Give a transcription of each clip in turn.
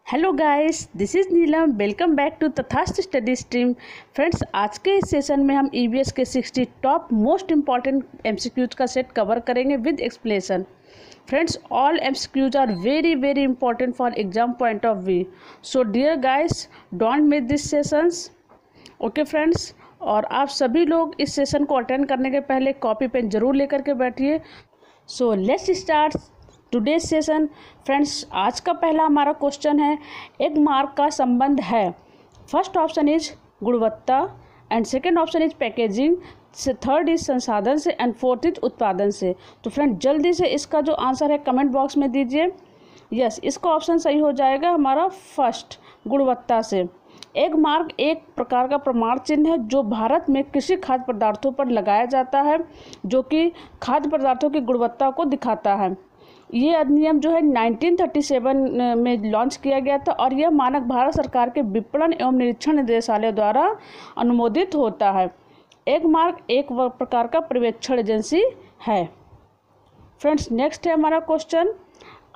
Hello guys, this is Neelam. Welcome back to Tathastu study stream. Friends, आज के इस session में हम ईवीएस के 60 टॉप मोस्ट इम्पॉर्टेंट एमसीक्यूज का सेट कवर करेंगे with explanation. Friends, all MCQs are very important for exam point of view. So dear guys, don't miss this sessions. Okay friends, और आप सभी लोग इस सेशन को अटेंड करने के पहले कॉपी पेन जरूर लेकर के बैठिए। So let's start today session. Friends, आज का पहला हमारा क्वेश्चन है, एक मार्क का संबंध है। फर्स्ट ऑप्शन इज गुणवत्ता and second option is packaging, third is संसाधन से एंड फोर्थ इज उत्पादन से। तो फ्रेंड, जल्दी से इसका जो आंसर है कमेंट बॉक्स में दीजिए। यस, इसका ऑप्शन सही हो जाएगा हमारा फर्स्ट, गुणवत्ता से। एक मार्क एक प्रकार का प्रमाण चिन्ह है जो भारत में कृषि खाद्य पदार्थों पर लगाया जाता है, जो कि खाद्य पदार्थों की गुणवत्ता को दिखाता है। ये अधिनियम जो है 1937 में लॉन्च किया गया था और यह मानक भारत सरकार के विपणन एवं निरीक्षण निदेशालय द्वारा अनुमोदित होता है। एक मार्क एक प्रकार का पर्यवेक्षण एजेंसी है। फ्रेंड्स, नेक्स्ट है हमारा क्वेश्चन,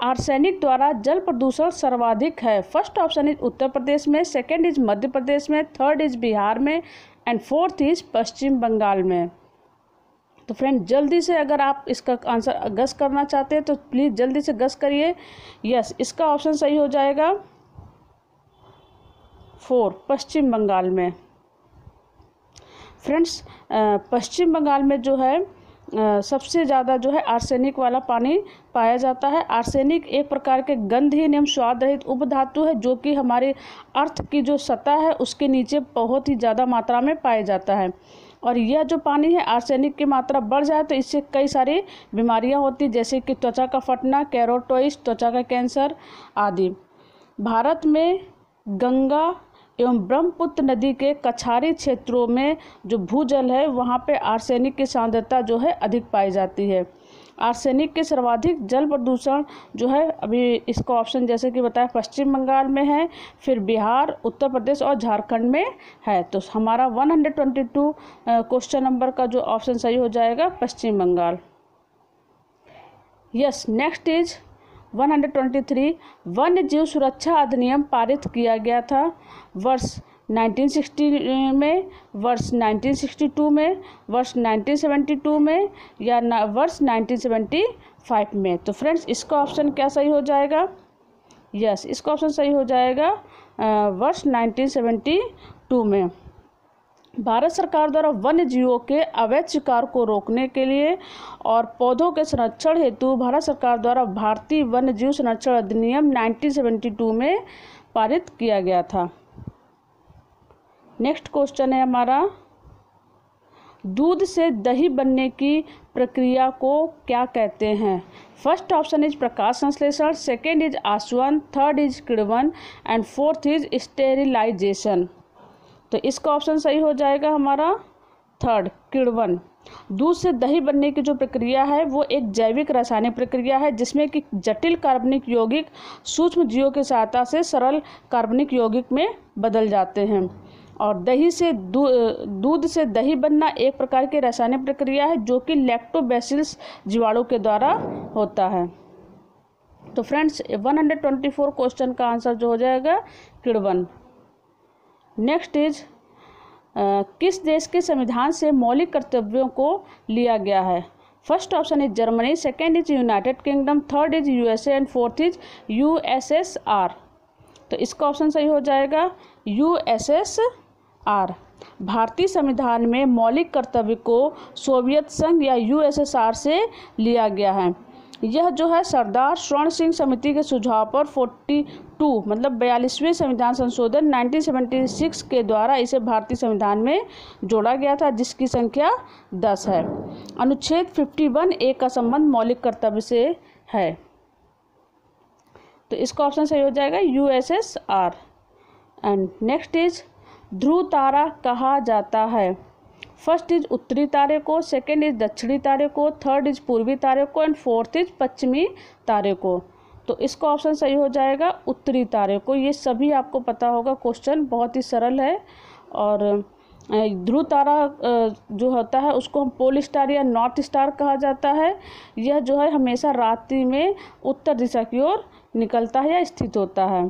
आर्सेनिक द्वारा जल प्रदूषण सर्वाधिक है। फर्स्ट ऑप्शन इज उत्तर प्रदेश में, सेकेंड इज मध्य प्रदेश में, थर्ड इज बिहार में and fourth is Paschim Bengal में। तो फ्रेंड, जल्दी से अगर आप इसका आंसर गस करना चाहते हैं तो प्लीज़ जल्दी से गस करिए। यस, इसका ऑप्शन सही हो जाएगा 4, पश्चिम बंगाल में। फ्रेंड्स, पश्चिम बंगाल में जो है सबसे ज़्यादा जो है आर्सेनिक वाला पानी पाया जाता है। आर्सेनिक एक प्रकार के गंधहीन एवं स्वाद रहित उपधातु है जो कि हमारे अर्थ की जो सतह है उसके नीचे बहुत ही ज़्यादा मात्रा में पाया जाता है। और यह जो पानी है, आर्सेनिक की मात्रा बढ़ जाए तो इससे कई सारी बीमारियां होती, जैसे कि त्वचा का फटना, केरोटोइस, त्वचा का कैंसर आदि। भारत में गंगा एवं ब्रह्मपुत्र नदी के कछारी क्षेत्रों में जो भूजल है वहाँ पे आर्सेनिक की सांद्रता जो है अधिक पाई जाती है। आर्सेनिक के सर्वाधिक जल प्रदूषण जो है, अभी इसका ऑप्शन जैसे कि बताया पश्चिम बंगाल में है, फिर बिहार, उत्तर प्रदेश और झारखंड में है। तो हमारा 122 क्वेश्चन नंबर का जो ऑप्शन सही हो जाएगा पश्चिम बंगाल। यस, नेक्स्ट इज 123, वन्य जीव सुरक्षा अधिनियम पारित किया गया था वर्ष 1960 में, वर्ष 1962 में, वर्ष 1972 में या वर्ष 1975 में। तो फ्रेंड्स, इसका ऑप्शन क्या सही हो जाएगा? यस, इसका ऑप्शन सही हो जाएगा वर्ष 1972 में। भारत सरकार द्वारा वन्य जीवों के अवैध शिकार को रोकने के लिए और पौधों के संरक्षण हेतु भारत सरकार द्वारा भारतीय वन्य जीव संरक्षण अधिनियम 1972 में पारित किया गया था। नेक्स्ट क्वेश्चन है हमारा, दूध से दही बनने की प्रक्रिया को क्या कहते हैं? फर्स्ट ऑप्शन इज प्रकाश संश्लेषण, सेकेंड इज आसवन, थर्ड इज किण्वन एंड फोर्थ इज स्टेरिलाइजेशन। तो इसका ऑप्शन सही हो जाएगा हमारा थर्ड, किण्वन। दूध से दही बनने की जो प्रक्रिया है वो एक जैविक रासायनिक प्रक्रिया है जिसमें कि जटिल कार्बनिक यौगिक सूक्ष्म जीवों की सहायता से सरल कार्बनिक यौगिक में बदल जाते हैं। और दही से दूध से दही बनना एक प्रकार की रासायनिक प्रक्रिया है जो कि लैक्टोबैसिलस जीवाणु के द्वारा होता है। तो फ्रेंड्स, 124 क्वेश्चन का आंसर जो हो जाएगा किण्वन। नेक्स्ट इज, किस देश के संविधान से मौलिक कर्तव्यों को लिया गया है? First option is Germany, second is United kingdom, third is USA and fourth is USSR. तो इसका ऑप्शन सही हो जाएगा यूएसएसआर। भारतीय संविधान में मौलिक कर्तव्य को सोवियत संघ या यूएसएसआर से लिया गया है। यह जो है सरदार स्वर्ण सिंह समिति के सुझाव पर 42 मतलब 42वें संविधान संशोधन 1976 के द्वारा इसे भारतीय संविधान में जोड़ा गया था, जिसकी संख्या 10 है। अनुच्छेद 51A का संबंध मौलिक कर्तव्य से है। तो इसका ऑप्शन सही हो जाएगा यूएसएसआर। एंड नेक्स्ट इज, ध्रुव तारा कहा जाता है? फर्स्ट इज उत्तरी तारे को, सेकेंड इज दक्षिणी तारे को, थर्ड इज पूर्वी तारे को एंड फोर्थ इज पश्चिमी तारे को। तो इसका ऑप्शन सही हो जाएगा उत्तरी तारे को। ये सभी आपको पता होगा, क्वेश्चन बहुत ही सरल है। और ध्रुव तारा जो होता है उसको हम पोल स्टार या नॉर्थ स्टार कहा जाता है। यह जो है हमेशा रात्रि में उत्तर दिशा की ओर निकलता है या स्थित होता है।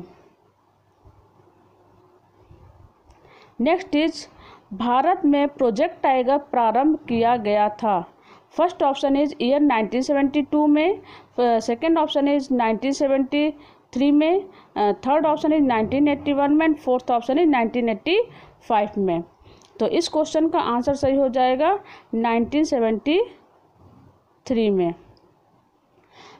नेक्स्ट इज भारत में प्रोजेक्ट टाइगर प्रारंभ किया गया था। फर्स्ट ऑप्शन इज ईयर 1972 में, सेकेंड ऑप्शन इज 1973 में, थर्ड ऑप्शन इज 1981 में, फोर्थ ऑप्शन इज 1985 में। तो इस क्वेश्चन का आंसर सही हो जाएगा 1973 में।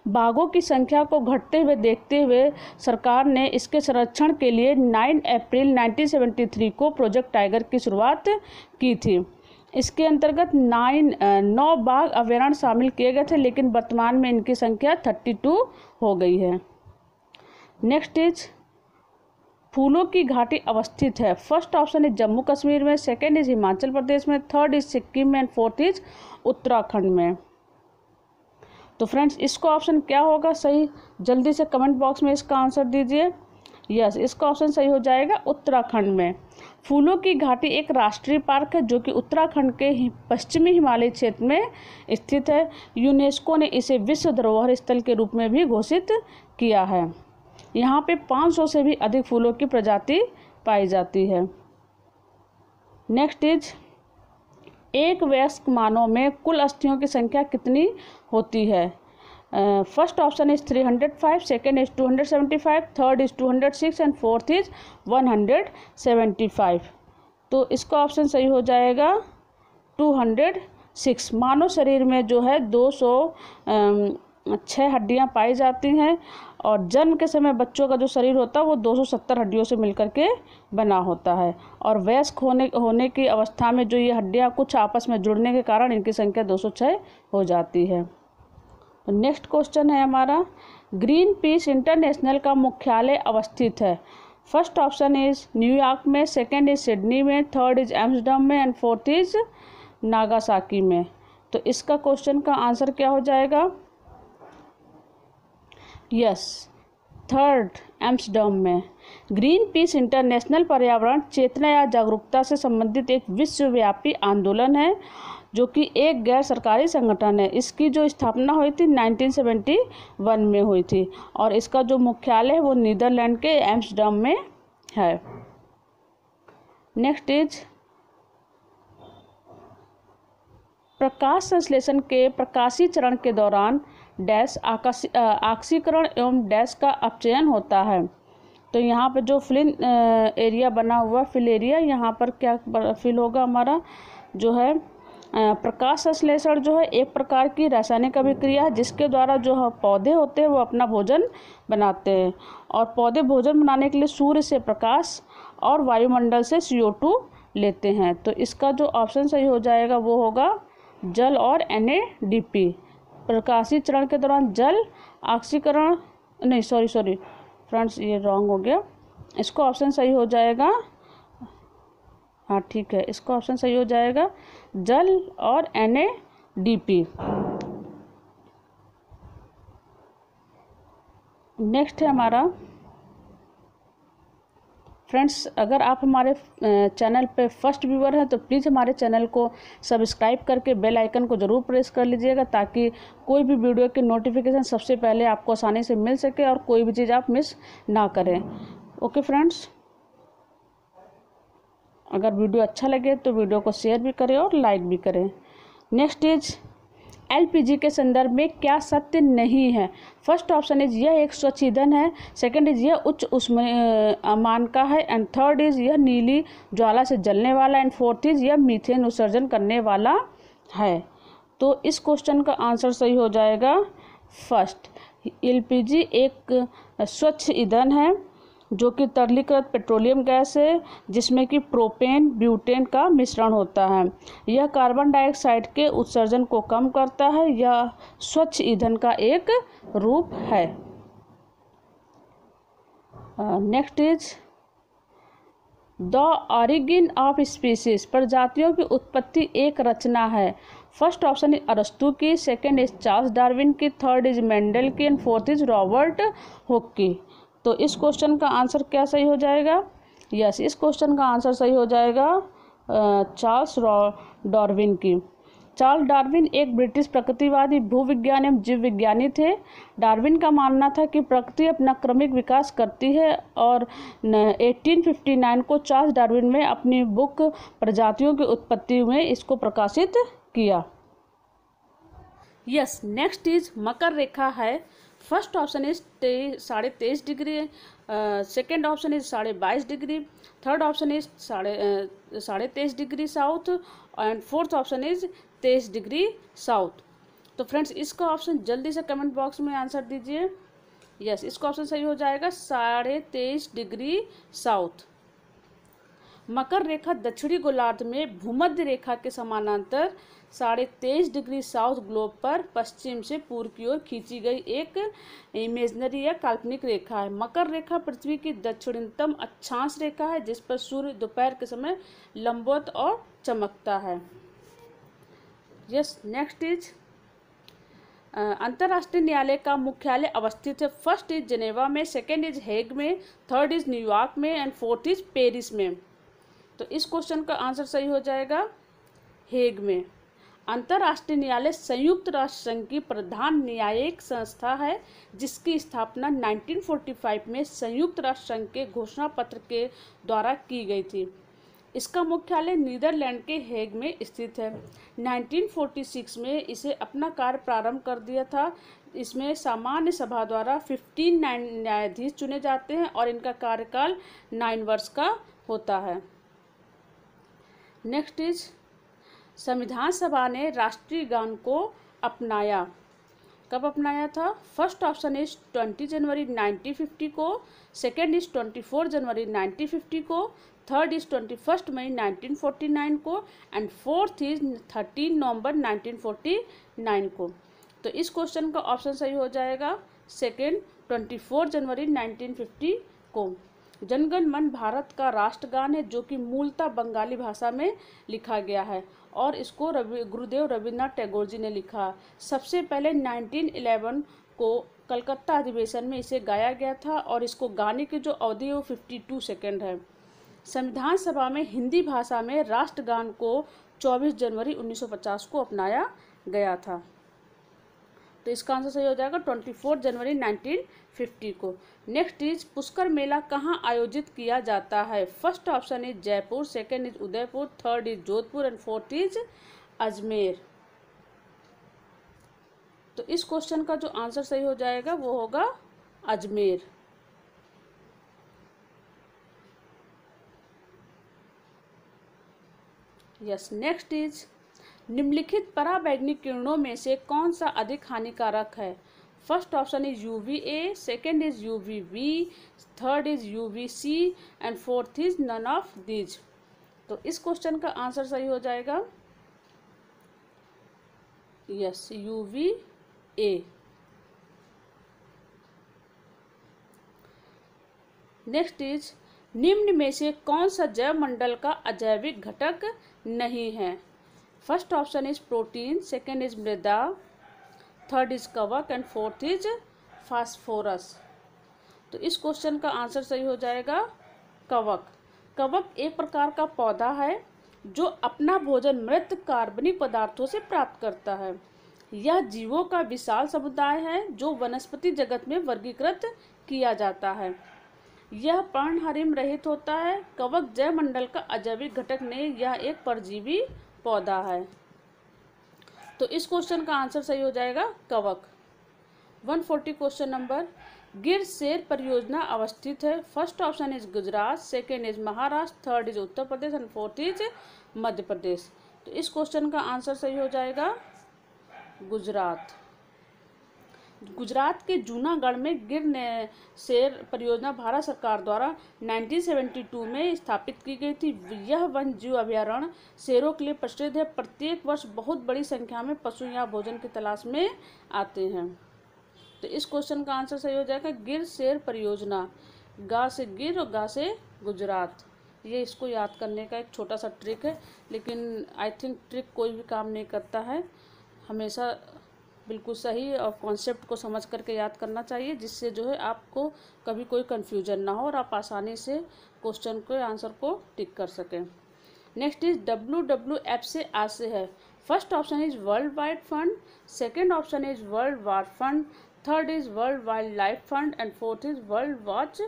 बाघों की संख्या को घटते हुए देखते हुए सरकार ने इसके संरक्षण के लिए 9 अप्रैल 1973 को प्रोजेक्ट टाइगर की शुरुआत की थी। इसके अंतर्गत 9 बाघ अभयारण्य शामिल किए गए थे, लेकिन वर्तमान में इनकी संख्या 32 हो गई है। नेक्स्ट इज फूलों की घाटी अवस्थित है। First option is Jammu Kashmir में, सेकेंड इज हिमाचल प्रदेश में, थर्ड इज सिक्किम में एंड फोर्थ इज उत्तराखंड में। तो फ्रेंड्स इसका ऑप्शन क्या होगा सही, जल्दी से कमेंट बॉक्स में इसका आंसर दीजिए। यस, इसका ऑप्शन सही हो जाएगा उत्तराखंड में। फूलों की घाटी एक राष्ट्रीय पार्क है जो कि उत्तराखंड के पश्चिमी हिमालय क्षेत्र में स्थित है। यूनेस्को ने इसे विश्व धरोहर स्थल के रूप में भी घोषित किया है। यहाँ पे 500 से भी अधिक फूलों की प्रजाति पाई जाती है। नेक्स्ट इज एक वयस्क मानव में कुल अस्थियों की संख्या कितनी होती है। First option is 305, second is 275, third is 206 and fourth is 175। तो इसका ऑप्शन सही हो जाएगा 206। मानव शरीर में जो है 206 हड्डियां पाई जाती हैं और जन्म के समय बच्चों का जो शरीर होता है वो 270 हड्डियों से मिलकर के बना होता है, और वयस्क होने की अवस्था में जो ये हड्डियां कुछ आपस में जुड़ने के कारण इनकी संख्या 206 हो जाती है। तो नेक्स्ट क्वेश्चन है हमारा, ग्रीन पीस इंटरनेशनल का मुख्यालय अवस्थित है। फर्स्ट ऑप्शन इज न्यूयॉर्क में, सेकेंड इज सिडनी में, थर्ड इज एम्स्टर्डम में एंड फोर्थ इज नागासाकी में। तो इसका क्वेश्चन का आंसर क्या हो जाएगा। यस, थर्ड एम्स्टर्डम में। ग्रीन पीस इंटरनेशनल पर्यावरण चेतना या जागरूकता से संबंधित एक विश्वव्यापी आंदोलन है जो कि एक गैर सरकारी संगठन है। इसकी जो स्थापना हुई थी 1971 में हुई थी और इसका जो मुख्यालय है वो नीदरलैंड के एम्स्टर्डम में है। नेक्स्ट इज प्रकाश संश्लेषण के प्रकाशीय चरण के दौरान डैश ऑक्सीकरण एवं डैश का अपचयन होता है। तो यहाँ पर जो फिल एरिया बना हुआ फिल एरिया, यहाँ पर क्या फिल होगा हमारा जो है प्रकाश संश्लेषण जो है एक प्रकार की रासायनिक अभिक्रिया है जिसके द्वारा जो पौधे होते हैं वो अपना भोजन बनाते हैं, और पौधे भोजन बनाने के लिए सूर्य से प्रकाश और वायुमंडल से CO2 लेते हैं। तो इसका जो ऑप्शन सही हो जाएगा वो होगा जल और NADP। प्रकाशीय चरण के दौरान जल ऑक्सीकरण नहीं सॉरी फ्रेंड्स ये रॉन्ग हो गया। इसको ऑप्शन सही हो जाएगा, हाँ ठीक है, इसका ऑप्शन सही हो जाएगा जल और NADP। नेक्स्ट है हमारा फ्रेंड्स, अगर आप हमारे चैनल पे फर्स्ट व्यूअर हैं तो प्लीज़ हमारे चैनल को सब्सक्राइब करके बेल आइकन को ज़रूर प्रेस कर लीजिएगा ताकि कोई भी वीडियो की नोटिफिकेशन सबसे पहले आपको आसानी से मिल सके और कोई भी चीज़ आप मिस ना करें। ओके फ्रेंड्स, अगर वीडियो अच्छा लगे तो वीडियो को शेयर भी करें और लाइक भी करें। नेक्स्ट इज LPG के संदर्भ में क्या सत्य नहीं है। फर्स्ट ऑप्शन इज यह एक स्वच्छ ईंधन है, सेकंड इज यह उच्च ऊष्मामान का है एंड थर्ड इज यह नीली ज्वाला से जलने वाला एंड फोर्थ इज यह मीथेन उत्सर्जन करने वाला है। तो इस क्वेश्चन का आंसर सही हो जाएगा फर्स्ट। LPG एक स्वच्छ ईंधन है जो कि तरलीकृत पेट्रोलियम गैस है जिसमें कि प्रोपेन ब्यूटेन का मिश्रण होता है। यह कार्बन डाइऑक्साइड के उत्सर्जन को कम करता है। यह स्वच्छ ईंधन का एक रूप है। Next is the origin of species, प्रजातियों की उत्पत्ति एक रचना है। फर्स्ट ऑप्शन इज अरस्तु की, सेकेंड इज चार्ल्स डार्विन की, थर्ड इज मेंडल की and fourth is Robert Hooke की। तो इस क्वेश्चन का आंसर क्या सही हो जाएगा। यस, इस क्वेश्चन का आंसर सही हो जाएगा चार्ल्स डार्विन की। चार्ल्स डार्विन एक ब्रिटिश प्रकृतिवादी भूविज्ञानी एवं जीव विज्ञानी थे। डार्विन का मानना था कि प्रकृति अपना क्रमिक विकास करती है और 1859 को चार्ल्स डार्विन ने अपनी बुक प्रजातियों की उत्पत्ति में इसको प्रकाशित किया। यस, नेक्स्ट इज मकर रेखा है। First option is 23.5 degree, second option is 22.5 degree, third option is 23.5 degree south and fourth option is 23 degree south. तो फ्रेंड्स इसका ऑप्शन जल्दी से कमेंट बॉक्स में आंसर दीजिए। यस, इसका ऑप्शन सही हो जाएगा 23.5 डिग्री साउथ। मकर रेखा दक्षिणी गोलार्ध में भूमध्य रेखा के समानांतर 23.5 डिग्री साउथ ग्लोब पर पश्चिम से पूर्व की ओर खींची गई एक इमेजनरी या काल्पनिक रेखा है। मकर रेखा पृथ्वी की दक्षिणतम अक्षांश रेखा है जिस पर सूर्य दोपहर के समय लंबवत और चमकता है। यस, नेक्स्ट इज अंतर्राष्ट्रीय न्यायालय का मुख्यालय अवस्थित है। फर्स्ट इज जेनेवा में, सेकेंड इज हेग में, थर्ड इज न्यूयॉर्क में एंड फोर्थ इज पेरिस में। तो इस क्वेश्चन का आंसर सही हो जाएगा हेग में। अंतर्राष्ट्रीय न्यायालय संयुक्त राष्ट्र संघ की प्रधान न्यायिक संस्था है जिसकी स्थापना 1945 में संयुक्त राष्ट्र संघ के घोषणा पत्र के द्वारा की गई थी। इसका मुख्यालय नीदरलैंड के हेग में स्थित है। 1946 में इसे अपना कार्य प्रारंभ कर दिया था। इसमें सामान्य सभा द्वारा 15 न्यायाधीश चुने जाते हैं और इनका कार्यकाल 9 वर्ष का होता है। नेक्स्ट इज संविधान सभा ने राष्ट्रीय गान को अपनाया। कब अपनाया था? फर्स्ट ऑप्शन इज 20 जनवरी 1950 को, सेकेंड इज 24 जनवरी 1950 को, थर्ड इज 21 मई 1949 को एंड फोर्थ इज 13 नवंबर 1949 को। तो इस क्वेश्चन का ऑप्शन सही हो जाएगा सेकेंड 24 जनवरी 1950 को। जनगण मन भारत का राष्ट्रगान है जो कि मूलतः बंगाली भाषा में लिखा गया है और इसको गुरुदेव रविन्द्रनाथ टैगोर जी ने लिखा। सबसे पहले 1911 को कलकत्ता अधिवेशन में इसे गाया गया था और इसको गाने की जो अवधि है वो 52 सेकेंड है। संविधान सभा में हिंदी भाषा में राष्ट्रगान को 24 जनवरी 1950 को अपनाया गया था। तो इसका आंसर सही हो जाएगा 24 जनवरी 1950 को। नेक्स्ट इज पुष्कर मेला कहाँ आयोजित किया जाता है? First option is Jaipur, second is Udaipur, third is Jodhpur and fourth is Ajmer. तो इस क्वेश्चन का जो आंसर सही हो जाएगा वो होगा अजमेर। यस, नेक्स्ट इज निम्नलिखित पराबैंगनी किरणों में से कौन सा अधिक हानिकारक है? First option is UVA, second is UVB, third is UVC and fourth is none of these. तो इस क्वेश्चन का आंसर सही हो जाएगा यस UVA। नेक्स्ट इज निम्न में से कौन सा जैव मंडल का अजैविक घटक नहीं है? First option is protein, second is मृदा, थर्ड इज कवक एंड फोर्थ इज फास्फोरस। तो इस क्वेश्चन का आंसर सही हो जाएगा कवक। कवक एक प्रकार का पौधा है जो अपना भोजन मृत कार्बनिक पदार्थों से प्राप्त करता है। यह जीवों का विशाल समुदाय है जो वनस्पति जगत में वर्गीकृत किया जाता है। यह पर्णहरिम रहित होता है। कवक जैव मंडल का अजैविक घटक नहीं, यह एक परजीवी पौधा है। तो इस क्वेश्चन का आंसर सही हो जाएगा कवक। 140 क्वेश्चन नंबर, गिर शेर परियोजना अवस्थित है। First option is Gujarat, second is Maharashtra, third is Uttar Pradesh and fourth is Madhya Pradesh. तो इस क्वेश्चन का आंसर सही हो जाएगा गुजरात। गुजरात के जूनागढ़ में गिर शेर परियोजना भारत सरकार द्वारा 1972 में स्थापित की गई थी। यह वन जीव अभयारण्य शेरों के लिए प्रसिद्ध है। प्रत्येक वर्ष बहुत बड़ी संख्या में पशु यहाँ भोजन की तलाश में आते हैं। तो इस क्वेश्चन का आंसर सही हो जाएगा गिर शेर परियोजना। गा से गिर और गा से गुजरात। ये इसको याद करने का एक छोटा सा ट्रिक है, लेकिन आई थिंक ट्रिक कोई भी काम नहीं करता है। हमेशा बिल्कुल सही और कॉन्सेप्ट को समझ करके याद करना चाहिए, जिससे जो है आपको कभी कोई कन्फ्यूजन ना हो और आप आसानी से क्वेश्चन के आंसर को टिक कर सकें। नेक्स्ट इज WWF से आज से है। First option is world wide fund, second option is world war fund, third is world wild life fund and fourth is world watch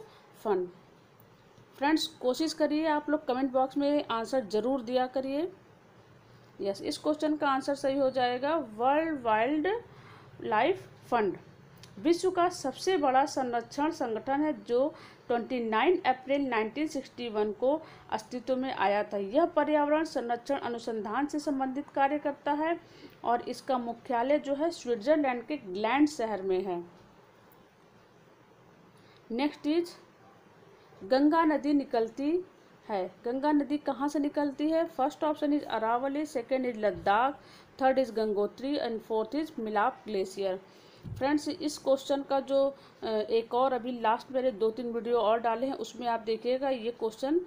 fund. Friends कोशिश करिए आप लोग कमेंट बॉक्स में आंसर जरूर दिया करिए। यस, इस क्वेश्चन का आंसर सही हो जाएगा वर्ल्ड वाइल्ड लाइफ फंड। विश्व का सबसे बड़ा संरक्षण संगठन है जो 29 अप्रैल 1961 को अस्तित्व में आया था। यह पर्यावरण संरक्षण अनुसंधान से संबंधित कार्य करता है और इसका मुख्यालय जो है स्विट्जरलैंड के ग्लैंड शहर में है। नेक्स्ट इज गंगा नदी निकलती है। गंगा नदी कहाँ से निकलती है? First option is Aravalli, second is Ladakh, third is Gangotri and fourth is Milap glacier. Friends इस क्वेश्चन का जो एक और अभी लास्ट मेरे 2-3 वीडियो और डाले हैं उसमें आप देखिएगा, ये क्वेश्चन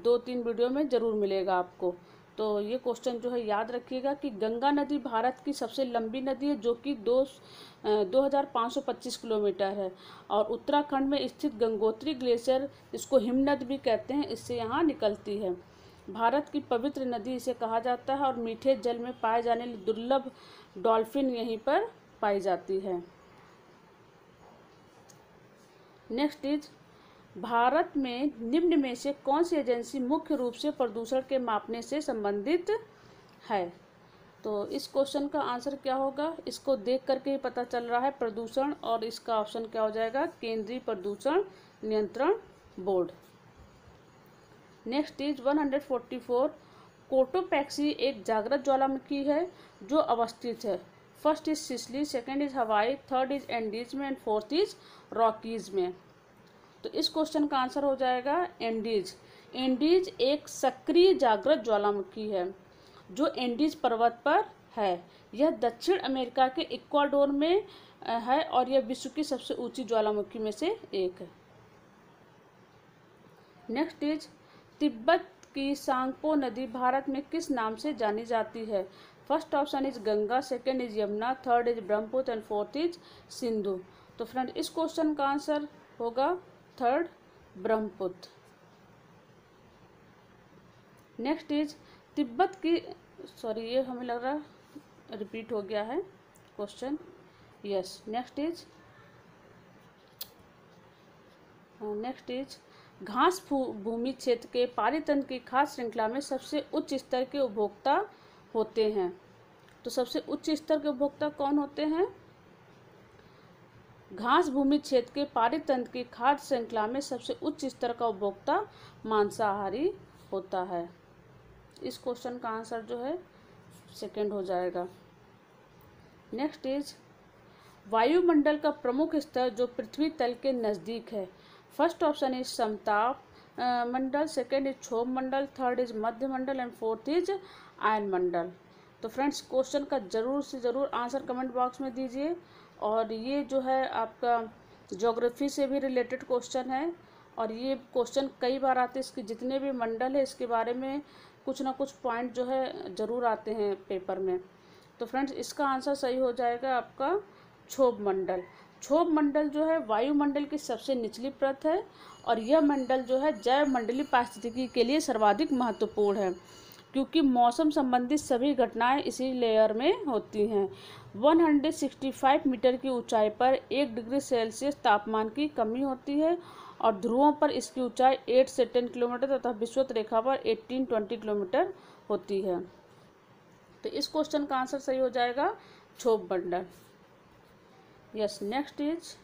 2-3 वीडियो में ज़रूर मिलेगा आपको। तो ये क्वेश्चन जो है याद रखिएगा कि गंगा नदी भारत की सबसे लंबी नदी है जो कि 2525 किलोमीटर है और उत्तराखंड में स्थित गंगोत्री ग्लेशियर, इसको हिमनद भी कहते हैं, इससे यहाँ निकलती है। भारत की पवित्र नदी इसे कहा जाता है और मीठे जल में पाए जाने वाली दुर्लभ डॉल्फिन यहीं पर पाई जाती है। नेक्स्ट इज भारत में निम्न में से कौन सी एजेंसी मुख्य रूप से प्रदूषण के मापने से संबंधित है? तो इस क्वेश्चन का आंसर क्या होगा? इसको देख करके ही पता चल रहा है प्रदूषण, और इसका ऑप्शन क्या हो जाएगा? केंद्रीय प्रदूषण नियंत्रण बोर्ड। नेक्स्ट इज 144 कोटोपैक्सी एक जागृत ज्वालामुखी है जो अवस्थित है। First is Sicily, second is हवाई, थर्ड इज एंडीज में एंड फोर्थ इज रॉकीज में। तो इस क्वेश्चन का आंसर हो जाएगा एंडीज। एंडीज एक सक्रिय जागृत ज्वालामुखी है जो एंडीज पर्वत पर है। यह दक्षिण अमेरिका के इक्वाडोर में है और यह विश्व की सबसे ऊंची ज्वालामुखी में से एक है। नेक्स्ट इज तिब्बत की सांगपो नदी भारत में किस नाम से जानी जाती है? First option is Ganga, second is Yamuna, third is Brahmaputra and fourth is Sindhu. तो फ्रेंड इस क्वेश्चन का आंसर होगा third Brahmaputra. Next is Tibet की ये हमें लग रहा रिपीट हो गया है क्वेश्चन। यस, नेक्स्ट इज घास भूमि क्षेत्र के पारितंत्र की खाद्य श्रृंखला में सबसे उच्च स्तर के उपभोक्ता होते हैं। तो सबसे उच्च स्तर के उपभोक्ता कौन होते हैं? घास भूमि क्षेत्र के पारितंत्र की खाद्य श्रृंखला में सबसे उच्च स्तर का उपभोक्ता मांसाहारी होता है। इस क्वेश्चन का आंसर जो है सेकंड हो जाएगा। नेक्स्ट इज वायुमंडल का प्रमुख स्तर जो पृथ्वी तल के नज़दीक है। फर्स्ट ऑप्शन इज समताप मंडल, सेकेंड इज क्षोभ मंडल, थर्ड इज मध्य मंडल एंड फोर्थ इज आयन मंडल। तो फ्रेंड्स क्वेश्चन का ज़रूर से ज़रूर आंसर कमेंट बॉक्स में दीजिए। और ये जो है आपका ज्योग्राफी से भी रिलेटेड क्वेश्चन है और ये क्वेश्चन कई बार आते हैं। इसके जितने भी मंडल है इसके बारे में कुछ ना कुछ पॉइंट जो है ज़रूर आते हैं पेपर में। तो फ्रेंड्स इसका आंसर सही हो जाएगा आपका क्षोभ मंडल। क्षोभ मंडल जो है वायुमंडल की सबसे निचली परत है और यह मंडल जो है जैव मंडलीय पारिस्थितिकी के लिए सर्वाधिक महत्वपूर्ण है क्योंकि मौसम संबंधित सभी घटनाएं इसी लेयर में होती हैं। 165 मीटर की ऊंचाई पर 1 डिग्री सेल्सियस तापमान की कमी होती है और ध्रुवों पर इसकी ऊंचाई 8 से 10 किलोमीटर तथा विषुवत रेखा पर 18-20 किलोमीटर होती है। तो इस क्वेश्चन का आंसर सही हो जाएगा क्षोभ मंडल। यस, नेक्स्ट इज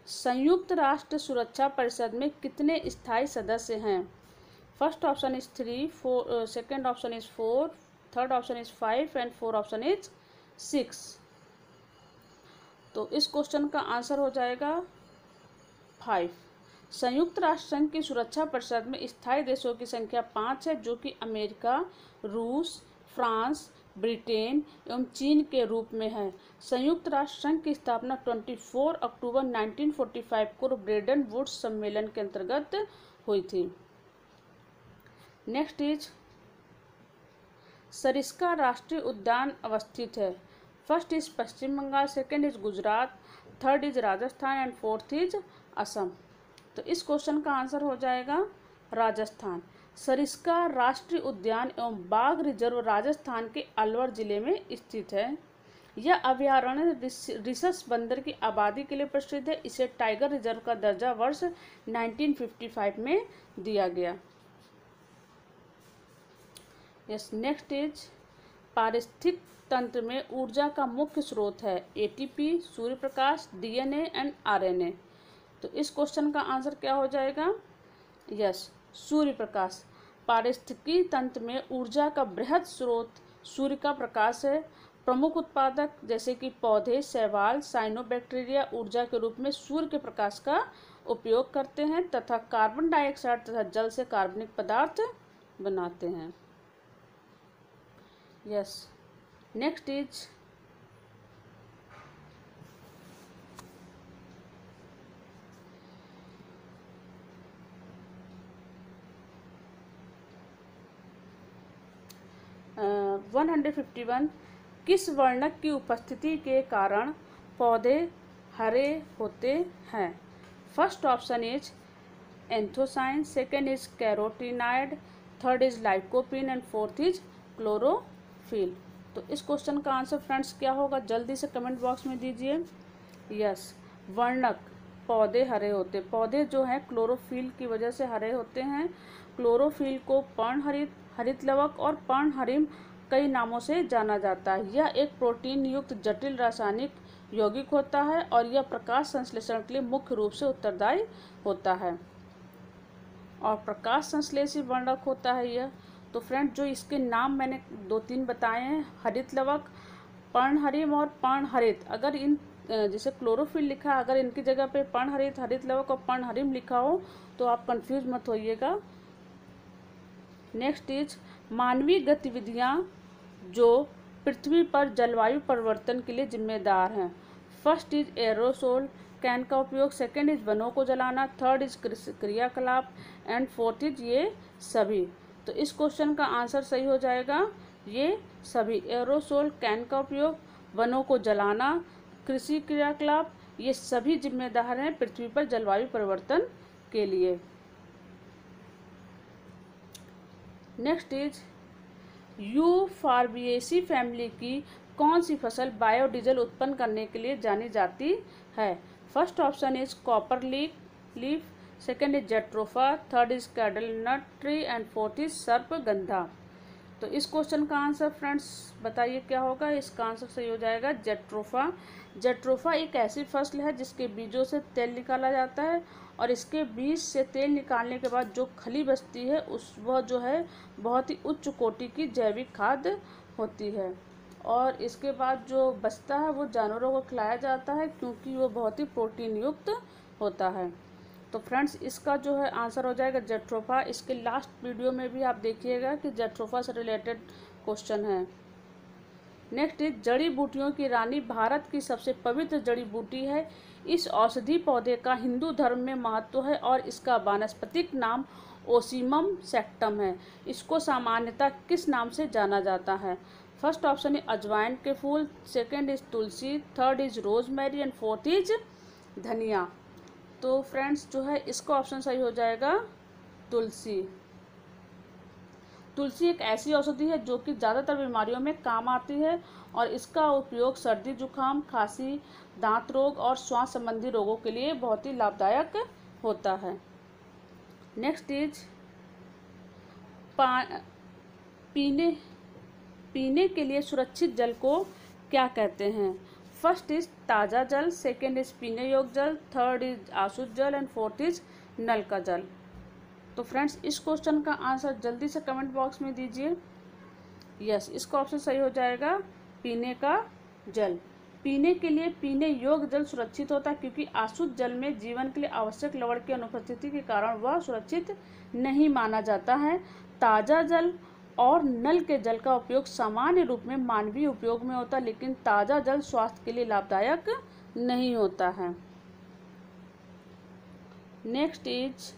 संयुक्त राष्ट्र सुरक्षा परिषद में कितने स्थायी सदस्य हैं? First option is 3, second option is 4, third option is 5 and fourth option is 6। तो इस क्वेश्चन का आंसर हो जाएगा 5। संयुक्त राष्ट्र संघ की सुरक्षा परिषद में स्थायी देशों की संख्या 5 है जो कि अमेरिका, रूस, फ्रांस, ब्रिटेन एवं चीन के रूप में है। संयुक्त राष्ट्र संघ की स्थापना 24 अक्टूबर 1945 को ब्रेटन वुड्स सम्मेलन के अंतर्गत हुई थी। नेक्स्ट इज सरिस्का राष्ट्रीय उद्यान अवस्थित है। First is Paschim Bangal, second is Gujarat, third is Rajasthan and fourth is Assam. तो इस क्वेश्चन का आंसर हो जाएगा राजस्थान। सरिस्का राष्ट्रीय उद्यान एवं बाघ रिजर्व राजस्थान के अलवर जिले में स्थित है। यह अभयारण्य रिसस बंदर की आबादी के लिए प्रसिद्ध है। इसे टाइगर रिजर्व का दर्जा वर्ष 1955 में दिया गया। यस, नेक्स्ट इज पारिस्थितिक तंत्र में ऊर्जा का मुख्य स्रोत है ATP, Surya Prakash, DNA and RNA. तो इस क्वेश्चन का आंसर क्या हो जाएगा? यस, सूर्य प्रकाश। पारिस्थितिकी तंत्र में ऊर्जा का बृहद स्रोत सूर्य का प्रकाश है। प्रमुख उत्पादक जैसे कि पौधे, शैवाल, साइनोबैक्टीरिया ऊर्जा के रूप में सूर्य के प्रकाश का उपयोग करते हैं तथा कार्बन डाइऑक्साइड तथा जल से कार्बनिक पदार्थ बनाते हैं। Yes, next is uh, 151। किस वर्णक की उपस्थिति के कारण पौधे हरे होते हैं? First option is anthocyan, second is carotenoid, third is lycopene and fourth is chlorophyll. तो इस क्वेश्चन का आंसर फ्रेंड्स क्या होगा? जल्दी से कमेंट बॉक्स में दीजिए। यस, वर्णक पौधे हरे होते, पौधे जो हैं क्लोरोफिल की वजह से हरे होते हैं। क्लोरोफिल को पर्णहरित, हरित लवक और पर्णहरिम कई नामों से जाना जाता है। यह एक प्रोटीन युक्त जटिल रासायनिक यौगिक होता है और यह प्रकाश संश्लेषण के लिए मुख्य रूप से उत्तरदायी होता है और प्रकाश संश्लेषी वर्णक होता है यह। तो फ्रेंड, जो इसके नाम मैंने 2-3 बताए हैं, हरित लवक, पर्णहरिम और पर्णहरित, अगर इन जैसे क्लोरोफिल लिखा है, अगर इनकी जगह पे पर्णहरित, हरित लवक और पर्णहरिम लिखा हो तो आप कंफ्यूज मत होइएगा। नेक्स्ट इज मानवीय गतिविधियां जो पृथ्वी पर जलवायु परिवर्तन के लिए जिम्मेदार हैं। फर्स्ट इज एरोसोल कैन का उपयोग, सेकेंड इज वनों को जलाना, थर्ड इज क्रियाकलाप एंड फोर्थ इज ये सभी। तो इस क्वेश्चन का आंसर सही हो जाएगा ये सभी। एरोसोल कैन का उपयोग, वनों को जलाना, कृषि क्रियाकलाप, ये सभी जिम्मेदार हैं पृथ्वी पर जलवायु परिवर्तन के लिए। नेक्स्ट इज यूफॉर्बिएसी फैमिली की कौन सी फसल बायोडीजल उत्पन्न करने के लिए जानी जाती है? First option is copper leaf, second is jatropha, third is candlenut tree and fourth is सर्पगंधा। तो इस क्वेश्चन का आंसर फ्रेंड्स बताइए क्या होगा? इसका आंसर सही हो जाएगा जेट्रोफा। जेट्रोफा एक ऐसी फसल है जिसके बीजों से तेल निकाला जाता है और इसके बीज से तेल निकालने के बाद जो खली बचती है वह जो है बहुत ही उच्च कोटि की जैविक खाद होती है और इसके बाद जो बचता है वो जानवरों को खिलाया जाता है क्योंकि वो बहुत ही प्रोटीन युक्त होता है। तो फ्रेंड्स, इसका जो है आंसर हो जाएगा जेट्रोफा। इसके लास्ट वीडियो में भी आप देखिएगा कि जेट्रोफा से रिलेटेड क्वेश्चन है। नेक्स्ट इज जड़ी बूटियों की रानी भारत की सबसे पवित्र जड़ी बूटी है। इस औषधि पौधे का हिंदू धर्म में महत्व है और इसका वानस्पतिक नाम ओसीमम सेक्टम है। इसको सामान्यतः किस नाम से जाना जाता है? फर्स्ट ऑप्शन इज अजवाइन के फूल, सेकेंड इज तुलसी, third is rosemary and fourth is धनिया। तो फ्रेंड्स जो है इसका ऑप्शन सही हो जाएगा तुलसी। तुलसी एक ऐसी औषधि है जो कि ज़्यादातर बीमारियों में काम आती है और इसका उपयोग सर्दी, जुकाम, खांसी, दांत रोग और श्वास संबंधी रोगों के लिए बहुत ही लाभदायक होता है। नेक्स्ट इज पीने के लिए सुरक्षित जल को क्या कहते हैं? फर्स्ट इज ताज़ा जल, सेकेंड इज पीने योग्य जल, थर्ड इज आशुद्ध जल एंड फोर्थ इज नल का जल। तो फ्रेंड्स, इस क्वेश्चन का आंसर जल्दी से कमेंट बॉक्स में दीजिए। यस, इसका ऑप्शन सही हो जाएगा पीने का जल। पीने के लिए पीने योग्य जल सुरक्षित होता है क्योंकि अशुद्ध जल में जीवन के लिए आवश्यक लवण की अनुपस्थिति के कारण वह सुरक्षित नहीं माना जाता है। ताज़ा जल और नल के जल का उपयोग सामान्य रूप में मानवीय उपयोग में होता है, लेकिन ताज़ा जल स्वास्थ्य के लिए लाभदायक नहीं होता है। नेक्स्ट इज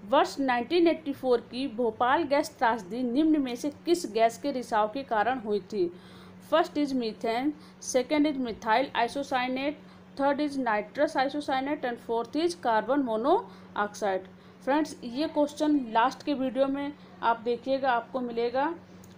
वर्ष 1984 की भोपाल गैस त्रासदी निम्न में से किस गैस के रिसाव के कारण हुई थी? First is methane, second is methyl isocyanate, third is nitrous isocyanate and fourth is carbon monoxide. Friends ये क्वेश्चन लास्ट के वीडियो में आप देखिएगा, आपको मिलेगा।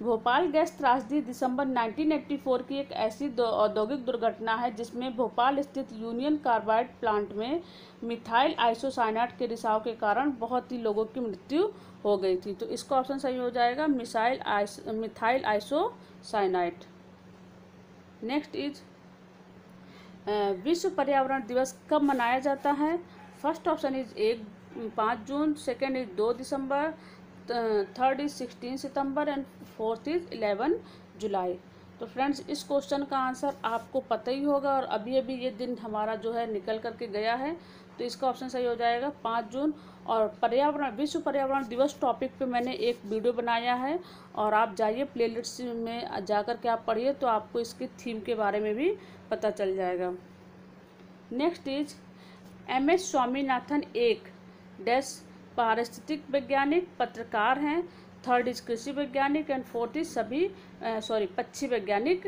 भोपाल गैस त्रासदी दिसंबर 1984 की एक ऐसी औद्योगिक दुर्घटना है जिसमें भोपाल स्थित यूनियन कार्बाइड प्लांट में मिथाइल आइसोसाइनेट के रिसाव के कारण बहुत ही लोगों की मृत्यु हो गई थी। तो इसका ऑप्शन सही हो जाएगा मिथाइल आइसोसाइनेट। नेक्स्ट इज विश्व पर्यावरण दिवस कब मनाया जाता है? First option is 5 June, second is 2 December, third is 16 September and fourth is 11 जुलाई। तो फ्रेंड्स इस क्वेश्चन का आंसर आपको पता ही होगा और अभी अभी ये दिन हमारा जो है निकल करके गया है। तो इसका ऑप्शन सही हो जाएगा 5 जून। और विश्व पर्यावरण दिवस टॉपिक पे मैंने एक वीडियो बनाया है और आप जाइए प्लेलिस्ट में जा कर के आप पढ़िए तो आपको इसके थीम के बारे में भी पता चल जाएगा। नेक्स्ट इज MS स्वामीनाथन एक डैश पारिस्थितिक वैज्ञानिक, पत्रकार हैं, थर्ड इज कृषि वैज्ञानिक एंड फोर्थ इज पक्षी वैज्ञानिक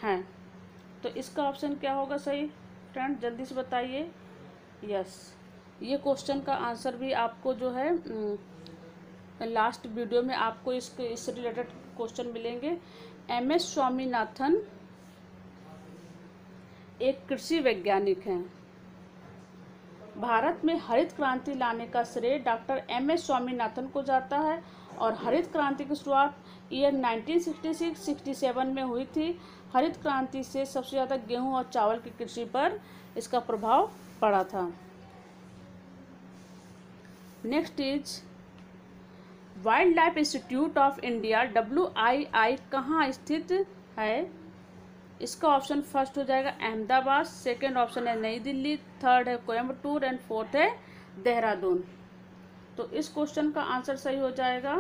हैं। तो इसका ऑप्शन क्या होगा सही? फ्रेंड जल्दी से बताइए। यस, ये क्वेश्चन का आंसर भी आपको जो है लास्ट वीडियो में आपको इससे रिलेटेड क्वेश्चन मिलेंगे। MS स्वामीनाथन एक कृषि वैज्ञानिक हैं। भारत में हरित क्रांति लाने का श्रेय डॉक्टर MS स्वामीनाथन को जाता है और हरित क्रांति की शुरुआत ईयर 1966-67 में हुई थी। हरित क्रांति से सबसे ज़्यादा गेहूं और चावल की कृषि पर इसका प्रभाव पड़ा था। Next is wild life institute of India WII कहाँ स्थित है? इसका ऑप्शन फर्स्ट हो जाएगा अहमदाबाद, सेकंड ऑप्शन है नई दिल्ली, थर्ड है कोयम्बटूर एंड फोर्थ है देहरादून। तो इस क्वेश्चन का आंसर सही हो जाएगा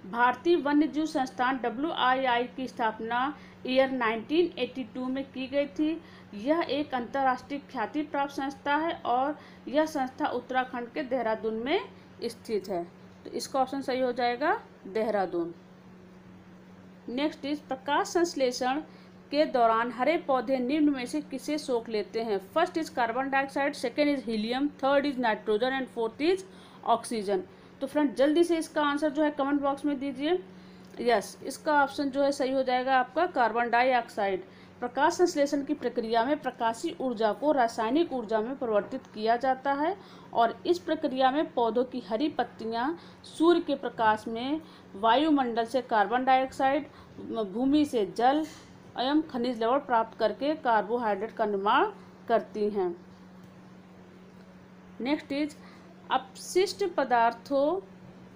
भारतीय वन्यजीव संस्थान WII की स्थापना ईयर 1982 में की गई थी। यह एक अंतर्राष्ट्रीय ख्याति प्राप्त संस्था है और यह संस्था उत्तराखंड के देहरादून में स्थित है। तो इसका ऑप्शन सही हो जाएगा देहरादून। नेक्स्ट इज प्रकाश संश्लेषण के दौरान हरे पौधे निम्न में से किसे सोख लेते हैं? First is carbon dioxide, second is helium, third is nitrogen and fourth is oxygen. तो फ्रेंड जल्दी से इसका आंसर जो है कमेंट बॉक्स में दीजिए। यस, इसका ऑप्शन जो है सही हो जाएगा आपका कार्बन डाइऑक्साइड। प्रकाश संश्लेषण की प्रक्रिया में प्रकाशीय ऊर्जा को रासायनिक ऊर्जा में परिवर्तित किया जाता है और इस प्रक्रिया में पौधों की हरी पत्तियां सूर्य के प्रकाश में वायुमंडल से कार्बन डाइऑक्साइड, भूमि से जल एवं खनिज लवण प्राप्त करके कार्बोहाइड्रेट का निर्माण करती हैं। नेक्स्ट इज अपशिष्ट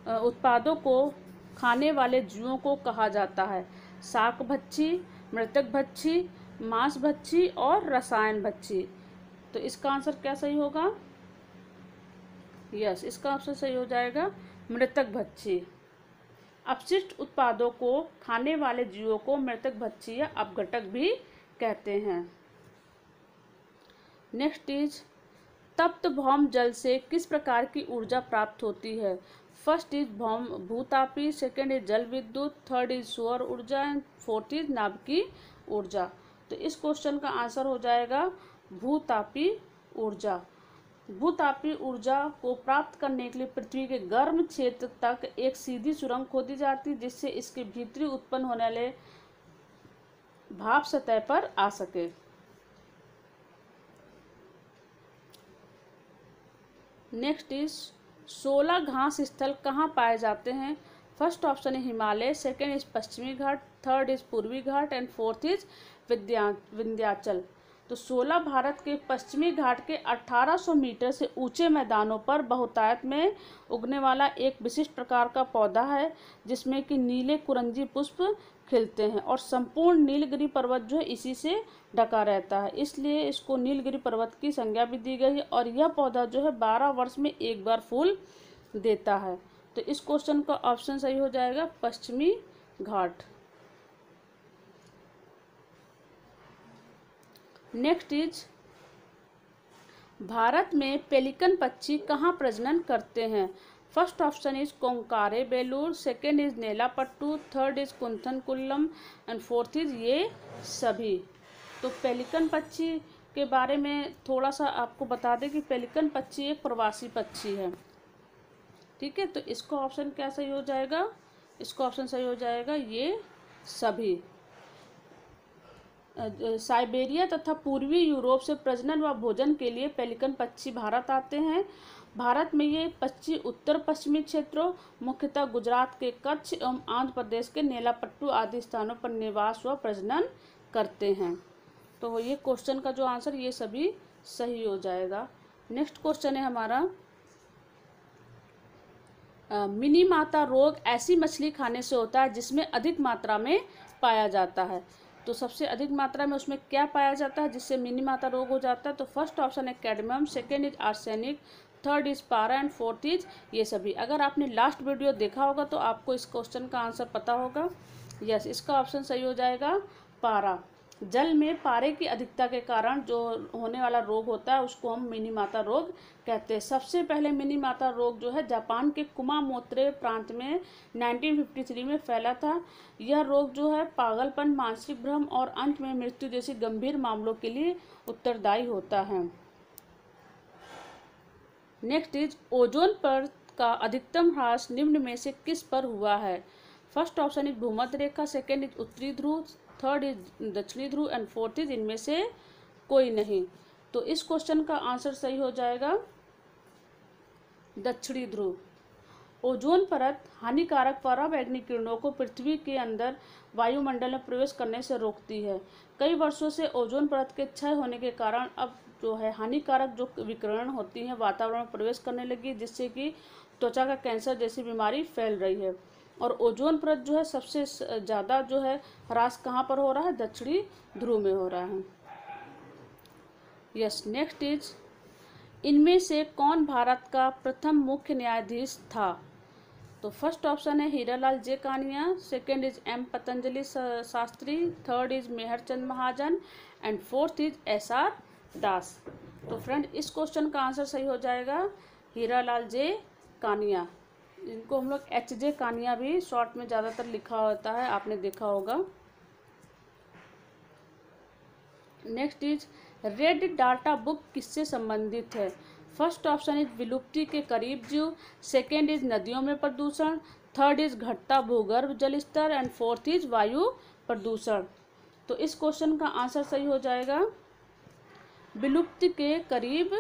उत्पादों को खाने वाले जीवों को कहा जाता है? शाक भक्षी, मृतक भक्षी, मांस भक्षी और रसायन भक्षी। तो इसका आंसर क्या सही होगा? यस, इसका आंसर सही हो जाएगा मृतक भक्षी। अपशिष्ट उत्पादों को खाने वाले जीवों को मृतक भक्षी या अपघटक भी कहते हैं। नेक्स्ट इज तप्त भौम जल से किस प्रकार की ऊर्जा प्राप्त होती है? फर्स्ट इज भूतापी, सेकेंड इज जल विद्युत, थर्ड इज सौर ऊर्जा एंड फोर्थ इज नाभिकीय ऊर्जा। तो इस क्वेश्चन का आंसर हो जाएगा भूतापी ऊर्जा। भूतापी ऊर्जा को प्राप्त करने के लिए पृथ्वी के गर्म क्षेत्र तक एक सीधी सुरंग खोदी जाती है जिससे इसके भीतरी उत्पन्न होने वाले भाप सतह पर आ सके। नेक्स्ट इज 16 घास स्थल कहाँ पाए जाते हैं? फर्स्ट ऑप्शन है हिमालय, सेकेंड इज पश्चिमी घाट, थर्ड इज पूर्वी घाट एंड फोर्थ इज विंध्याचल। तो 16 भारत के पश्चिमी घाट के 1800 मीटर से ऊंचे मैदानों पर बहुतायत में उगने वाला एक विशिष्ट प्रकार का पौधा है जिसमें कि नीले कुरंजी पुष्प खिलते हैं और संपूर्ण नीलगिरी पर्वत जो है इसी से ढका रहता है, इसलिए इसको नीलगिरी पर्वत की संज्ञा भी दी गई है और यह पौधा जो है 12 वर्ष में एक बार फूल देता है। तो इस क्वेश्चन का ऑप्शन सही हो जाएगा पश्चिमी घाट। नेक्स्ट इज भारत में पेलिकन पक्षी कहाँ प्रजनन करते हैं? First option is Kokkare Bellur, second is Nelapattu, third is Koonthankulam and fourth is ये सभी। तो पेलिकन पक्षी के बारे में थोड़ा सा आपको बता दें कि पेलिकन पक्षी एक प्रवासी पक्षी है। ठीक है, तो इसको ऑप्शन क्या सही हो जाएगा? इसको ऑप्शन सही हो जाएगा ये सभी। साइबेरिया तथा पूर्वी यूरोप से प्रजनन व भोजन के लिए पेलिकन पक्षी भारत आते हैं। भारत में ये पक्षी उत्तर पश्चिमी क्षेत्रों, मुख्यतः गुजरात के कच्छ एवं आंध्र प्रदेश के नेलापट्टू आदि स्थानों पर निवास व प्रजनन करते हैं। तो ये क्वेश्चन का जो आंसर ये सभी सही हो जाएगा। नेक्स्ट क्वेश्चन है हमारा, मिनी माता रोग ऐसी मछली खाने से होता है जिसमें अधिक मात्रा में पाया जाता है। तो सबसे अधिक मात्रा में उसमें क्या पाया जाता है जिससे मिनी माता रोग हो जाता है? तो फर्स्ट ऑप्शन है cadmium, second is arsenic, third is पारा एंड फोर्थ इज ये सभी। अगर आपने लास्ट वीडियो देखा होगा तो आपको इस क्वेश्चन का आंसर पता होगा। यस, इसका ऑप्शन सही हो जाएगा पारा। जल में पारे की अधिकता के कारण जो होने वाला रोग होता है उसको हम मिनी माता रोग कहते हैं। सबसे पहले मिनी माता रोग जो है जापान के कुमामोत्रे प्रांत में 1953 में फैला था। यह रोग जो है पागलपन, मानसिक भ्रम और अंत में मृत्यु जैसी गंभीर मामलों के लिए उत्तरदायी होता है। नेक्स्ट इज ओजोन परत का अधिकतम ह्रास निम्न में से किस पर हुआ है? फर्स्ट ऑप्शन इज भूमध्य रेखा, सेकेंड इज उत्तरी ध्रुव, थर्ड इज दक्षिणी ध्रुव एंड फोर्थ इज इनमें से कोई नहीं। तो इस क्वेश्चन का आंसर सही हो जाएगा दक्षिणी ध्रुव। ओजोन परत हानिकारक पराबैंगनी किरणों को पृथ्वी के अंदर वायुमंडल में प्रवेश करने से रोकती है। कई वर्षों से ओजोन परत के क्षय होने के कारण अब जो है हानिकारक जो विकिरण होती हैं वातावरण में प्रवेश करने लगी, जिससे कि त्वचा का कैंसर जैसी बीमारी फैल रही है। और ओजोन परत जो है सबसे ज़्यादा जो है ह्रास कहाँ पर हो रहा है? दक्षिणी ध्रुव में हो रहा है। यस, नेक्स्ट इज इनमें से कौन भारत का प्रथम मुख्य न्यायाधीश था? तो फर्स्ट ऑप्शन है Hiralal J Kania, second is M Patanjali Sastri, third is Mehr Chand Mahajan and fourth is SR Das. तो फ्रेंड इस क्वेश्चन का आंसर सही हो जाएगा हीरालाल जे कानिया। इनको हम लोग HJ कानिया भी शॉर्ट में ज़्यादातर लिखा होता है, आपने देखा होगा। Next is red data book किससे संबंधित है? फर्स्ट ऑप्शन इज विलुप्ति के करीब जीव, सेकेंड इज नदियों में प्रदूषण, थर्ड इज घटता भूगर्भ जल स्तर एंड फोर्थ इज वायु प्रदूषण। तो इस क्वेश्चन का आंसर सही हो जाएगा विलुप्ति के करीब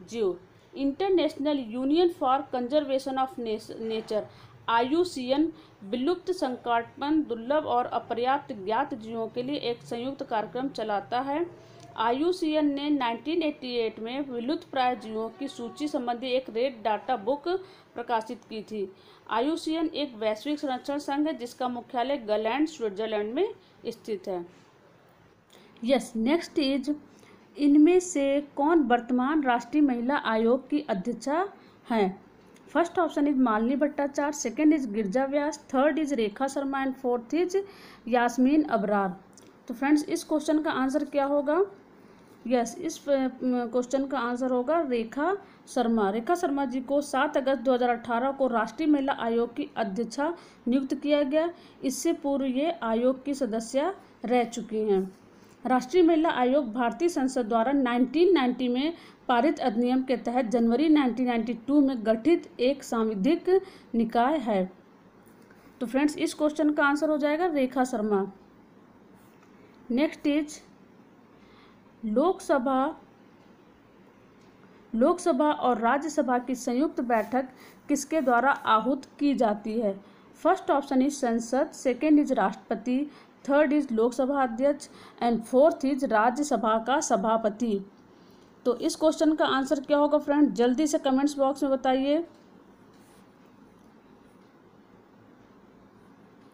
जीव। International union for conservation of nature IUCN विलुप्त, संकटमंद, दुर्लभ और अपर्याप्त ज्ञात जीवों के लिए एक संयुक्त कार्यक्रम चलाता है। IUCN ने 1988 में विलुप्त प्राय जीवों की सूची संबंधी एक रेड डाटा बुक प्रकाशित की थी। IUCN एक वैश्विक संरक्षण संघ है जिसका मुख्यालय गलैंड, स्विट्जरलैंड में स्थित है। यस, नेक्स्ट इज इनमें से कौन वर्तमान राष्ट्रीय महिला आयोग की अध्यक्षा हैं? First option is Malini Bhattacharya, second is Girija Vyas, third is Rekha Sharma and fourth is Yasmin Abrar. तो फ्रेंड्स इस क्वेश्चन का आंसर क्या होगा? यस, इस क्वेश्चन का आंसर होगा रेखा शर्मा। रेखा शर्मा जी को 7 अगस्त 2018 को राष्ट्रीय महिला आयोग की अध्यक्षा नियुक्त किया गया। इससे पूर्व ये आयोग की सदस्य रह चुकी हैं। राष्ट्रीय महिला आयोग भारतीय संसद द्वारा 1990 में पारित अधिनियम के तहत जनवरी 1992 में गठित एक सांविधिक निकाय है। तो फ्रेंड्स इस क्वेश्चन का आंसर हो जाएगा रेखा शर्मा। नेक्स्ट इज लोकसभा और राज्यसभा की संयुक्त बैठक किसके द्वारा आहूत की जाती है? फर्स्ट ऑप्शन इज संसद, सेकेंड इज राष्ट्रपति, थर्ड इज लोकसभा अध्यक्ष एंड फोर्थ इज राज्यसभा का सभापति। तो इस क्वेश्चन का आंसर क्या होगा फ्रेंड? जल्दी से कमेंट्स बॉक्स में बताइए।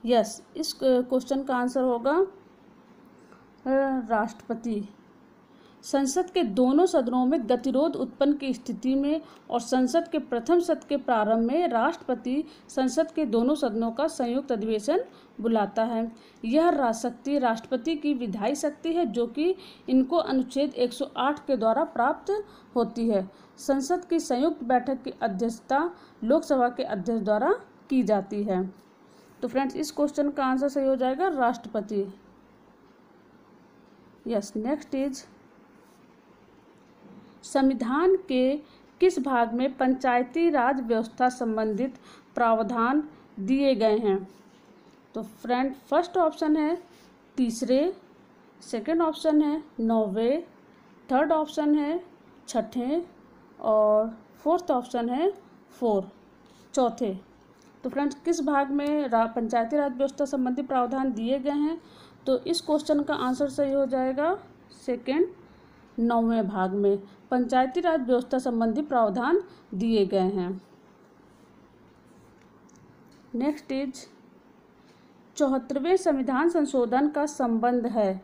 यस, इस क्वेश्चन का आंसर होगा राष्ट्रपति। संसद के दोनों सदनों में गतिरोध उत्पन्न की स्थिति में और संसद के प्रथम सत्र के प्रारंभ में राष्ट्रपति संसद के दोनों सदनों का संयुक्त अधिवेशन बुलाता है। यह शक्ति राष्ट्रपति की विधायी शक्ति है जो कि इनको अनुच्छेद 108 के द्वारा प्राप्त होती है। संसद की संयुक्त बैठक की अध्यक्षता लोकसभा के अध्यक्ष द्वारा की जाती है। तो फ्रेंड्स इस क्वेश्चन का आंसर सही हो जाएगा राष्ट्रपति। यस, नेक्स्ट इज संविधान के किस भाग में पंचायती राज व्यवस्था संबंधित प्रावधान दिए गए हैं? तो फ्रेंड, फर्स्ट ऑप्शन है तीसरे, सेकंड ऑप्शन है 9वें, थर्ड ऑप्शन है 6ठे और फोर्थ ऑप्शन है चौथे। तो फ्रेंड्स, किस भाग में पंचायती राज व्यवस्था संबंधी प्रावधान दिए गए हैं? तो इस क्वेश्चन का आंसर सही हो जाएगा सेकंड, 9वें भाग में पंचायती राज व्यवस्था संबंधी प्रावधान दिए गए हैं। नेक्स्ट इज 74वें संविधान संशोधन का संबंध है।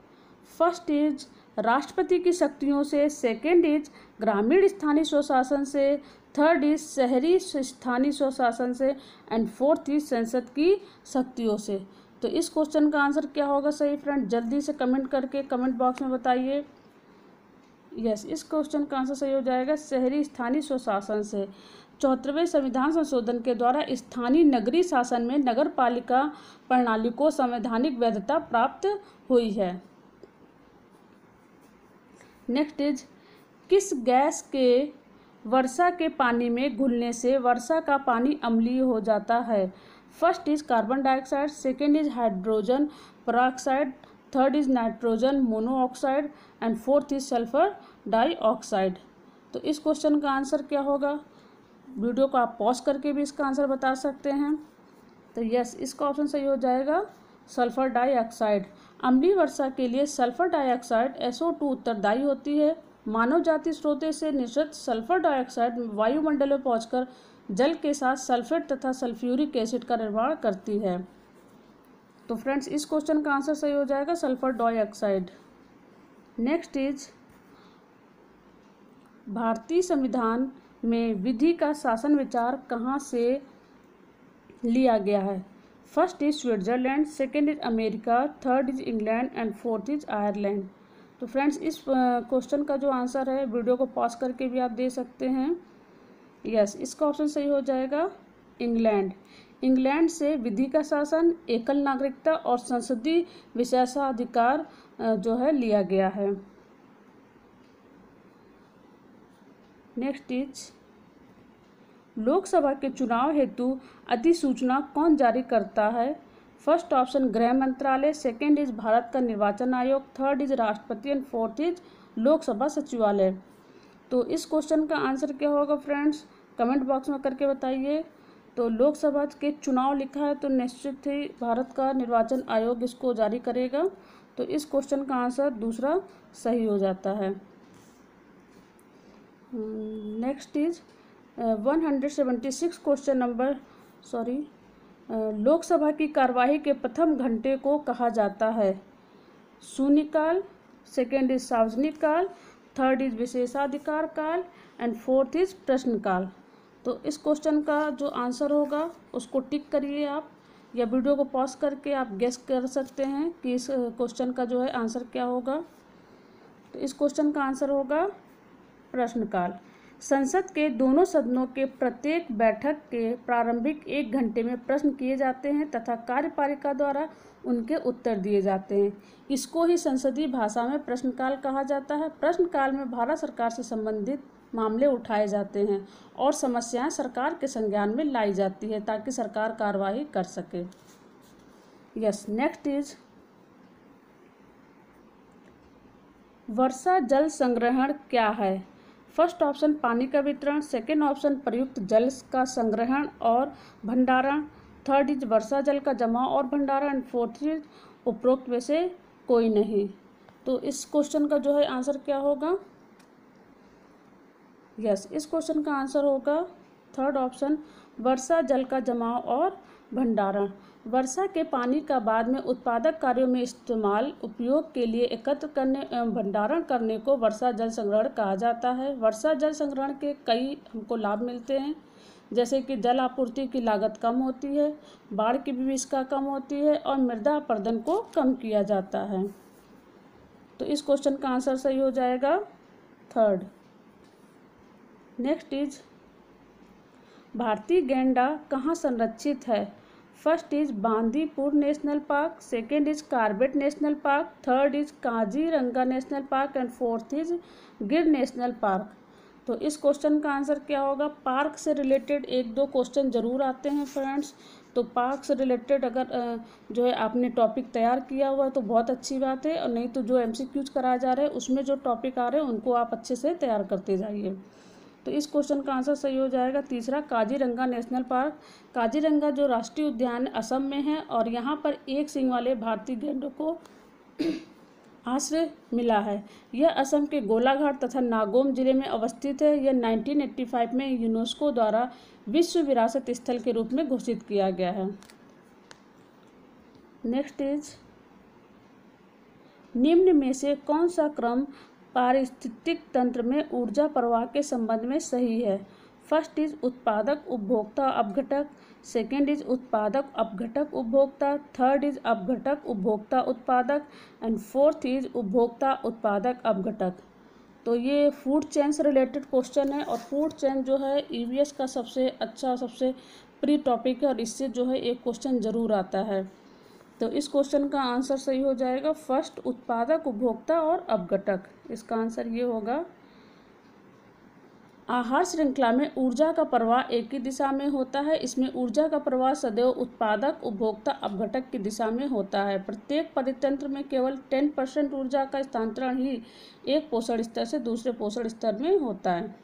फर्स्ट इज राष्ट्रपति की शक्तियों से, सेकंड इज ग्रामीण स्थानीय स्वशासन से, थर्ड इज शहरी स्थानीय स्वशासन से एंड फोर्थ इज संसद की शक्तियों से। तो इस क्वेश्चन का आंसर क्या होगा सही फ्रेंड? जल्दी से कमेंट करके कमेंट बॉक्स में बताइए। यस, इस क्वेश्चन का आंसर सही हो जाएगा शहरी स्थानीय स्वशासन से। 74वें संविधान संशोधन के द्वारा स्थानीय नगरीय शासन में नगर पालिका प्रणाली को संवैधानिक वैधता प्राप्त हुई है। नेक्स्ट इज किस गैस के वर्षा के पानी में घुलने से वर्षा का पानी अम्लीय हो जाता है? First is carbon dioxide, second is hydrogen peroxide, third is nitrogen monoxide and fourth is sulphur dioxide. तो इस क्वेश्चन का आंसर क्या होगा? वीडियो को आप पॉज करके भी इसका आंसर बता सकते हैं। तो यस, इसका ऑप्शन सही हो जाएगा सल्फर डाइऑक्साइड। अम्लीय वर्षा के लिए सल्फर डाइऑक्साइड SO2 उत्तरदायी होती है। मानव जाति स्रोत से निश्चित सल्फर डाइऑक्साइड वायुमंडल में पहुंचकर जल के साथ सल्फेट तथा सल्फ्यूरिक एसिड का निर्माण करती है। तो फ्रेंड्स, इस क्वेश्चन का आंसर सही हो जाएगा सल्फर डाइऑक्साइड। नेक्स्ट इज भारतीय संविधान में विधि का शासन विचार कहाँ से लिया गया है? First is Switzerland, second is America, third is England and fourth is Ireland. तो फ्रेंड्स, इस क्वेश्चन का जो आंसर है वीडियो को पॉज करके भी आप दे सकते हैं। यस, इसका ऑप्शन सही हो जाएगा इंग्लैंड। इंग्लैंड से विधि का शासन, एकल नागरिकता और संसदीय विशेषाधिकार जो है लिया गया है। नेक्स्ट इज लोकसभा के चुनाव हेतु अधिसूचना कौन जारी करता है? फर्स्ट ऑप्शन गृह मंत्रालय, सेकेंड इज भारत का निर्वाचन आयोग, थर्ड इज राष्ट्रपति एंड फोर्थ इज लोकसभा सचिवालय। तो इस क्वेश्चन का आंसर क्या होगा फ्रेंड्स? कमेंट बॉक्स में करके बताइए। तो लोकसभा के चुनाव लिखा है तो निश्चित ही भारत का निर्वाचन आयोग इसको जारी करेगा। तो इस क्वेश्चन का आंसर दूसरा सही हो जाता है। Next is 176 question number Lok Sabha की कार्यवाही के प्रथम घंटे को कहा जाता है? शून्यकाल, सेकेंड इज सार्वजनिक काल, थर्ड इज विशेषाधिकार काल एंड फोर्थ इज प्रश्नकाल। तो इस क्वेश्चन का जो आंसर होगा उसको टिक करिए आप, या वीडियो को पॉज करके आप गेस कर सकते हैं कि इस क्वेश्चन का जो है आंसर क्या होगा। तो इस क्वेश्चन का आंसर होगा प्रश्नकाल। संसद के दोनों सदनों के प्रत्येक बैठक के प्रारंभिक 1 घंटे में प्रश्न किए जाते हैं तथा कार्यपालिका द्वारा उनके उत्तर दिए जाते हैं। इसको ही संसदीय भाषा में प्रश्नकाल कहा जाता है। प्रश्नकाल में भारत सरकार से संबंधित मामले उठाए जाते हैं और समस्याएं सरकार के संज्ञान में लाई जाती है ताकि सरकार कार्रवाई कर सके। यस, नेक्स्ट इज वर्षा जल संग्रहण क्या है? फर्स्ट ऑप्शन पानी का वितरण, सेकेंड ऑप्शन प्रयुक्त जल का संग्रहण और भंडारण, थर्ड इज वर्षा जल का जमाव और भंडारण, फोर्थ इज उपरोक्त में से कोई नहीं। तो इस क्वेश्चन का जो है आंसर क्या होगा? यस, इस क्वेश्चन का आंसर होगा थर्ड ऑप्शन वर्षा जल का जमाव और भंडारण। वर्षा के पानी का बाद में उत्पादक कार्यों में इस्तेमाल, उपयोग के लिए एकत्र करने एवं भंडारण करने को वर्षा जल संग्रहण कहा जाता है। वर्षा जल संग्रहण के कई हमको लाभ मिलते हैं, जैसे कि जल आपूर्ति की लागत कम होती है, बाढ़ की विभीषिका कम होती है और मृदा अपरदन को कम किया जाता है। तो इस क्वेश्चन का आंसर सही हो जाएगा थर्ड। नेक्स्ट इज भारतीय गैंडा कहाँ संरक्षित है? First is Bandipur national park, second is Corbett national park, third is Kaziranga national park and fourth is Gir national park. तो इस क्वेश्चन का आंसर क्या होगा? पार्क से रिलेटेड एक दो क्वेश्चन ज़रूर आते हैं फ्रेंड्स। तो पार्क से रिलेटेड अगर जो है आपने टॉपिक तैयार किया हुआ है तो बहुत अच्छी बात है, और नहीं तो जो MCQs कराए जा रहे हैं उसमें जो टॉपिक आ रहे हैं उनको आप अच्छे से तैयार करते जाइए। तो इस क्वेश्चन का आंसर सही हो जाएगा तीसरा, काजीरंगा नेशनल पार्क। काजीरंगा जो राष्ट्रीय उद्यान असम में है, और यहाँ पर एक सींग वाले भारतीय गैंडों को आश्रय मिला है। यह असम के गोलाघाट तथा नागौम जिले में अवस्थित है। यह 1985 में यूनेस्को द्वारा विश्व विरासत स्थल के रूप में घोषित किया गया है। नेक्स्ट इज, निम्न में से कौन सा क्रम पारिस्थितिक तंत्र में ऊर्जा प्रवाह के संबंध में सही है? फर्स्ट इज उत्पादक उपभोक्ता अपघटक, सेकेंड इज उत्पादक अपघटक उपभोक्ता, थर्ड इज अपघटक उपभोक्ता उत्पादक, एंड फोर्थ इज उपभोक्ता उत्पादक अपघटक। तो ये फूड चेन से रिलेटेड क्वेश्चन है, और फूड चेन जो है EVS का सबसे अच्छा सबसे प्री टॉपिक है, और इससे जो है एक क्वेश्चन ज़रूर आता है। तो इस क्वेश्चन का आंसर सही हो जाएगा फर्स्ट, उत्पादक उपभोक्ता और अपघटक। इसका आंसर ये होगा। आहार श्रृंखला में ऊर्जा का प्रवाह एक ही दिशा में होता है। इसमें ऊर्जा का प्रवाह सदैव उत्पादक उपभोक्ता अपघटक की दिशा में होता है। प्रत्येक परितंत्र में केवल 10% ऊर्जा का स्थानांतरण ही एक पोषण स्तर से दूसरे पोषण स्तर में होता है।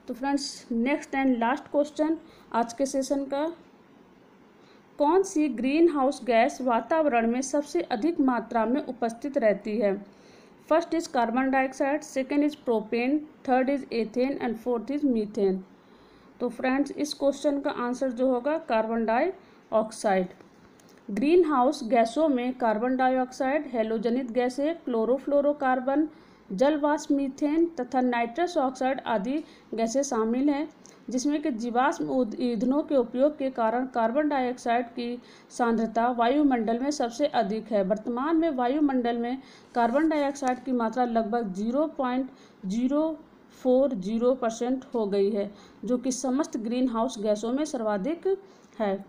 तो friends, next and last question आज के सेशन का, कौन सी ग्रीन हाउस गैस वातावरण में सबसे अधिक मात्रा में उपस्थित रहती है? First is carbon dioxide, second is propane, third is ethane, and fourth is methane. तो फ्रेंड्स, इस क्वेश्चन का आंसर जो होगा कार्बन डाइऑक्साइड। ग्रीन हाउस गैसों में कार्बन डाइऑक्साइड, हैलोजनित गैसें, क्लोरोफ्लोरोकार्बन, जलवाष्प मीथेन तथा नाइट्रस ऑक्साइड आदि गैसें शामिल हैं, जिसमें कि जीवाश्म ईंधनों के उपयोग के कारण कार्बन डाइऑक्साइड की सांद्रता वायुमंडल में सबसे अधिक है। वर्तमान में वायुमंडल में कार्बन डाइऑक्साइड की मात्रा लगभग 0.040% हो गई है, जो कि समस्त ग्रीन हाउस गैसों में सर्वाधिक है।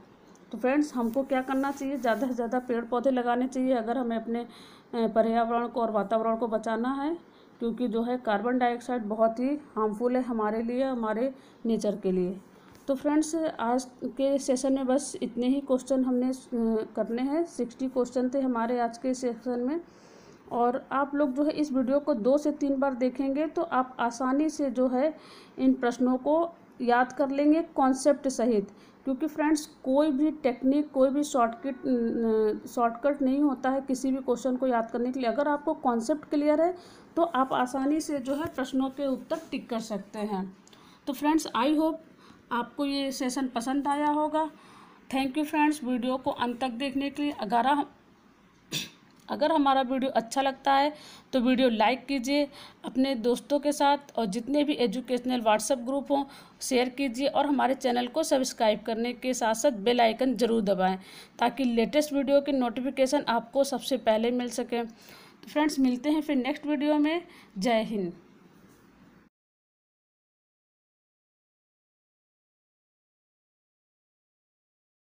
तो फ्रेंड्स, हमको क्या करना चाहिए? ज़्यादा से ज़्यादा पेड़ पौधे लगाने चाहिए अगर हमें अपने पर्यावरण को और वातावरण को बचाना है, क्योंकि जो है कार्बन डाइऑक्साइड बहुत ही हार्मफुल है हमारे लिए, हमारे नेचर के लिए। तो फ्रेंड्स, आज के सेशन में बस इतने ही क्वेश्चन हमने करने हैं। 60 क्वेश्चन थे हमारे आज के सेशन में, और आप लोग जो है इस वीडियो को 2 से 3 बार देखेंगे तो आप आसानी से जो है इन प्रश्नों को याद कर लेंगे कॉन्सेप्ट सहित, क्योंकि फ्रेंड्स कोई भी टेक्निक, कोई भी शॉर्टकट नहीं होता है किसी भी क्वेश्चन को याद करने के लिए। अगर आपको कॉन्सेप्ट क्लियर है तो आप आसानी से जो है प्रश्नों के उत्तर टिक कर सकते हैं। तो फ्रेंड्स, आई होप आपको ये सेशन पसंद आया होगा। थैंक यू फ्रेंड्स, वीडियो को अंत तक देखने के लिए। अगर हमारा वीडियो अच्छा लगता है तो वीडियो लाइक कीजिए अपने दोस्तों के साथ, और जितने भी एजुकेशनल व्हाट्सएप ग्रुप हों शेयर कीजिए, और हमारे चैनल को सब्सक्राइब करने के साथ साथ बेल आइकन ज़रूर दबाएं, ताकि लेटेस्ट वीडियो की नोटिफिकेशन आपको सबसे पहले मिल सके। तो फ्रेंड्स, मिलते हैं फिर नेक्स्ट वीडियो में। जय हिंद।